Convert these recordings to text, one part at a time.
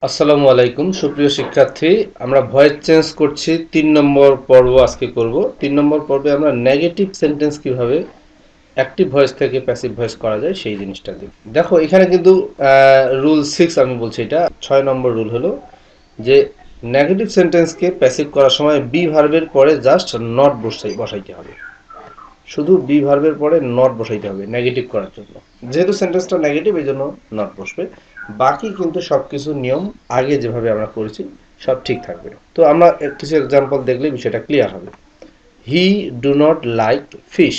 আসসালামু আলাইকুম সুপ্রিয় শিক্ষার্থী, আমরা ভয়েস চেঞ্জ করছি। 3 নম্বর পর্ব আজকে করব। 3 নম্বর পর্বে আমরা নেগেটিভ সেন্টেন্স কিভাবে অ্যাক্টিভ ভয়েস থেকে প্যাসিভ ভয়েস করা যায় সেই জিনিসটা দেখব। দেখো এখানে কিন্তু রুল 6 আমি বলছি, এটা 6 নম্বর রুল হলো যে নেগেটিভ সেন্টেন্সকে প্যাসিভ করার সময় বি ভার্বের পরে জাস্ট নট বসাইতে হবে। শুধু বি ভার্বের পরে নট বসাইতে হবে নেগেটিভ করার জন্য। যেহেতু সেন্টেন্সটা নেগেটিভ এই জন্য নট বসবে। বাকি কিন্তু সবকিছু নিয়ম আগে যেভাবে আমরা করেছি সব ঠিক থাকবে। তো আমরা কিছু এক্সাম্পল দেখলে বিষয়টা ক্লিয়ার হবে। He do not like fish.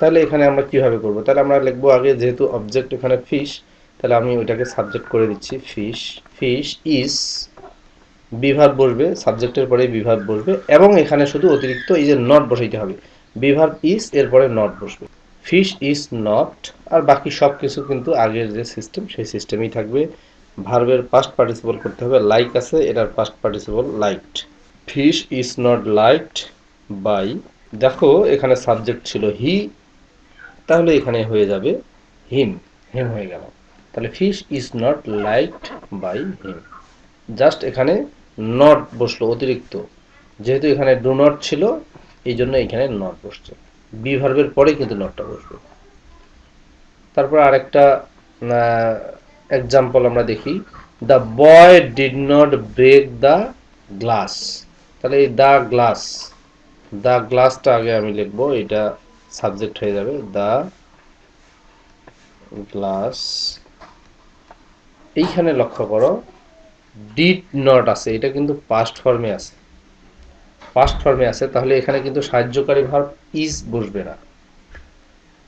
তাহলে এখানে আমরা কিভাবে করব? তাহলে আমরা লিখবো আগে, যেহেতু অবজেক্ট এখানে ফিশ, তাহলে আমি ওইটাকে সাবজেক্ট করে দিচ্ছি fish. Fish is, be verb বসবে, সাবজেক্টের পরে বি ভার্ব বসবে এবং এখানে শুধু অতিরিক্ত এই যে নট বসাইতে হবে। বি ভার্ব ইজ এরপরে নট বসবে। Fish is not. আর বাকি সব কিছু কিন্তু আগের যে সিস্টেম সেই সিস্টেমেই থাকবে। ভার্বের পাস্ট পার্টিসিপল করতে হবে, লাইক আছে, এটার past participle liked. Fish is not liked by, দেখো এখানে সাবজেক্ট ছিল হি, তাহলে এখানে হয়ে যাবে হিম। হিম হয়ে গেল। তাহলে fish is not liked by him. Just এখানে নট বসলো অতিরিক্ত, যেহেতু এখানে ডু নট ছিল এই জন্য এখানে নট বসছে। বি ভার্বের পরে কিন্তু নটটা বসবে। তারপর আরেকটা এক্সাম্পল আমরা দেখি। The boy did not break the glass. তাহলে এই দ্য গ্লাস, দ্য গ্লাসটা আগে আমি লিখবো, এটা সাবজেক্ট হয়ে যাবে। দ্য গ্লাস, এইখানে লক্ষ্য করো ডিড নট আছে, এটা কিন্তু পাস্ট ফর্মে আছে। পাস্ট ফর্মে আছে, তাহলে এখানে কিন্তু সাহায্যকারী ভার্ব ইজ বসবে না।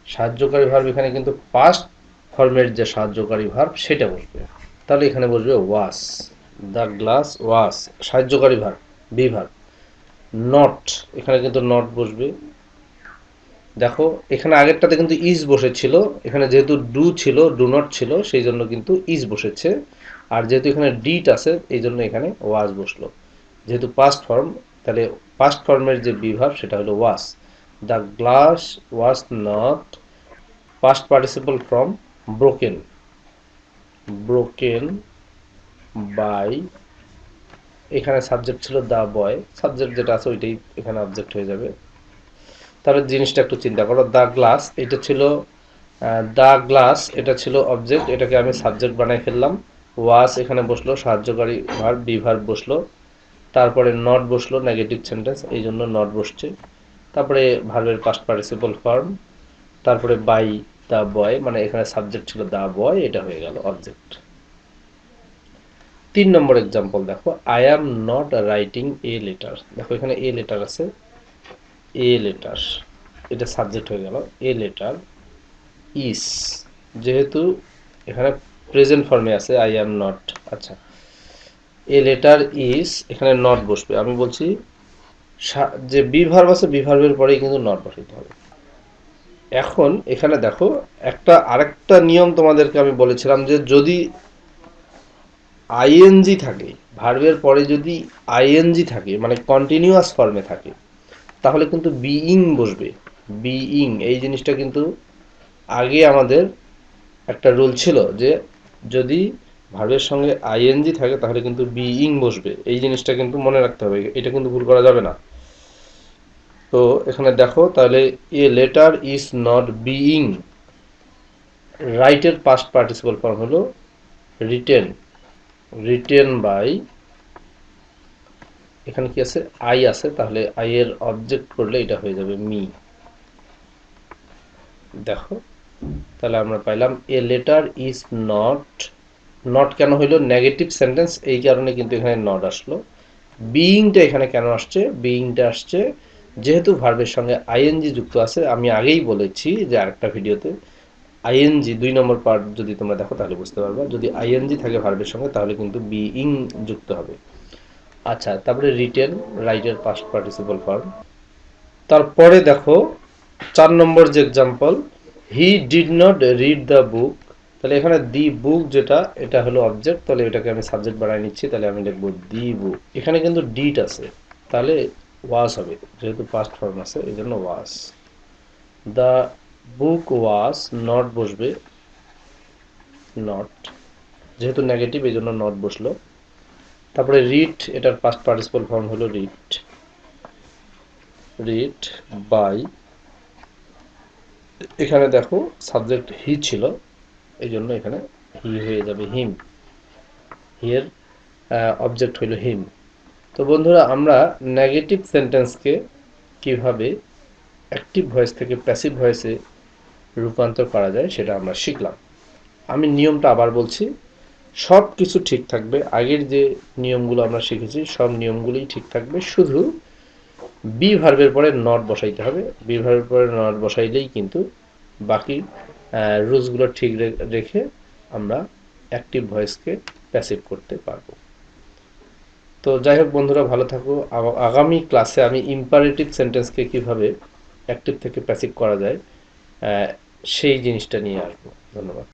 সাহায্যকারী ভার্ব এখানে কিন্তু পাস্ট ফর্মের যে সাহায্যকারী ভার্ব সেটা বসবে। তাহলে এখানে বসবে ওয়াস। দ্য গ্লাস ওয়াস, সাহায্যকারী ভার্ব বি ভার্ব। নট, এখানে কিন্তু নট বসবে। দেখো এখানে আগেরটাতে কিন্তু ইজ বসেছিল, এখানে যেহেতু ডু ছিল, ডু নট ছিল, সেই জন্য কিন্তু ইজ বসেছে। আর যেহেতু এখানে ডিট আছে এই জন্য এখানে ওয়াজ বসলো। যেহেতু পাস্ট ফর্ম, তাহলে পাস্ট ফর্মের যে বি ভার্ব সেটা হলো was. The glass was not, past participle from broken, broken by, এখানে সাবজেক্ট ছিল দ্য বয়, সাবজেক্ট যেটা আছে ওইটাই এখানে অবজেক্ট হয়ে যাবে। তাহলে জিনিসটা একটু চিন্তা করো। দ্য গ্লাস এটা ছিল, দ্য গ্লাস এটা ছিল অবজেক্ট, এটাকে আমি সাবজেক্ট বানাই ফেললাম। ওয়াস এখানে বসলো সাহায্যকারী ভার্ব, বি ভার্ব বসলো, তারপরে নট বসলো নেগেটিভ সেন্টেন্স এই জন্য নট বসছে। তারপরে ভার্বের পাস্ট পার্টিসিপল ফর্ম, তারপরে বাই দ্য বয়, মানে এখানে সাবজেক্ট ছিল দ্য বয়, এটা হয়ে গেল অবজেক্ট। 3 নম্বর এক্সাম্পল দেখো। I am not writing a letter. দেখো এখানে এ লেটার আছে, এ লেটার এটা সাবজেক্ট হয়ে গেল। এ লেটার ইস, যেহেতু এখানে প্রেজেন্ট ফর্মে আছে আই অ্যাম নট, আচ্ছা এ লেটার ইস, এখানে নট বসবে। আমি বলছি যে বি ভার্ব আছে বি ভার্বের পরেই কিন্তু নট বসাইতে হবে। এখন এখানে দেখো আরেকটা নিয়ম তোমাদেরকে আমি বলেছিলাম যে যদি আইএনজি থাকে, ভার্বের পরে যদি আইএনজি থাকে মানে কন্টিনিউয়াস ফর্মে থাকে, তাহলে কিন্তু বিইং বসবে। বিইং এই জিনিসটা কিন্তু আগে আমাদের একটা রুল ছিল যে যদি ভার্বের সঙ্গে আইএনজি থাকে তাহলে কিন্তু বিইং বসবে। এই জিনিসটা কিন্তু মনে রাখতে হবে, এটা কিন্তু ভুল করা যাবে না। তো এখানে দেখো তাহলে a letter is not being, রাইটের পাস্ট পার্টিসিপল ফর্ম হলো রিটেন, রিটেন বাই, এখানে কি আছে আই আছে, তাহলে আই এর অবজেক্ট করলে এটা হয়ে যাবে মি। দেখো তাহলে আমরা পাইলাম a letter is not, not কেন হইলো নেগেটিভ সেন্টেন্স এই কারণে কিন্তু এখানে নট আসলো। বিইংটা এখানে কেন আসছে? বিইংটা আসছে যেহেতু ভার্বের সঙ্গে আইএনজি যুক্ত আছে। আমি আগেই বলেছি যে আরেকটা ভিডিওতে, আইএনজি 2 নম্বর পার্ট যদি তোমরা দেখো তাহলে বুঝতে পারবা, যদি আইএনজি থাকে ভার্বের সঙ্গে তাহলে কিন্তু বিইং যুক্ত হবে। আচ্ছা তারপরে রিটেন, রাইটের পাস্ট পার্টিসিপল ফর্ম। তারপরে দেখো 4 নম্বর যে example, he did not read the book. তাহলে এখানে দি বুক যেটা এটা হলো অবজেক্ট, তাহলে এটাকে আমি সাবজেক্ট বানাই নিচ্ছি, তাহলে আমি লিখবো দি বুক। এখানে কিন্তু ডিড আছে তাহলে ওয়াজ হবে, যেহেতু পাস্ট ফর্ম আছে এই জন্য ওয়াজ। দ্য বুক ওয়াজ নট বসবে, নট। যেহেতু নেগেটিভ এই জন্য নট বসলো। তারপরে রিড, এটার পাস্ট পার্টিসিপল ফর্ম হলো রিড, রিড বাই, এখানে দেখো সাবজেক্ট হি ছিল, এই জন্য এখানে হি হয়ে যাবে হিম, হিয়ের অবজেক্ট হইল হিম। তো বন্ধুরা আমরা নেগেটিভ সেন্টেন্সকে কিভাবে অ্যাক্টিভ ভয়েস থেকে প্যাসিভ ভয়েসে রূপান্তর করা যায় সেটা আমরা শিখলাম। আমি নিয়মটা আবার বলছি, সব কিছু ঠিক থাকবে, আগের যে নিয়মগুলো আমরা শিখেছি সব নিয়মগুলোই ঠিক থাকবে, শুধু বি ভার্বের পরে নট বসাইতে হবে। বি ভার্বের পরে নট বসাইলেই কিন্তু বাকি রুলসগুলো ঠিক রেখে আমরা অ্যাক্টিভ ভয়েসকে প্যাসিভ করতে পারবো। তো যাই হোক বন্ধুরা, ভালো থাকো। আগামী ক্লাসে আমি ইম্পারেটিভ সেন্টেন্সকে কিভাবে অ্যাক্টিভ থেকে প্যাসিভ করা যায় সেই জিনিসটা নিয়ে আসবো। ধন্যবাদ।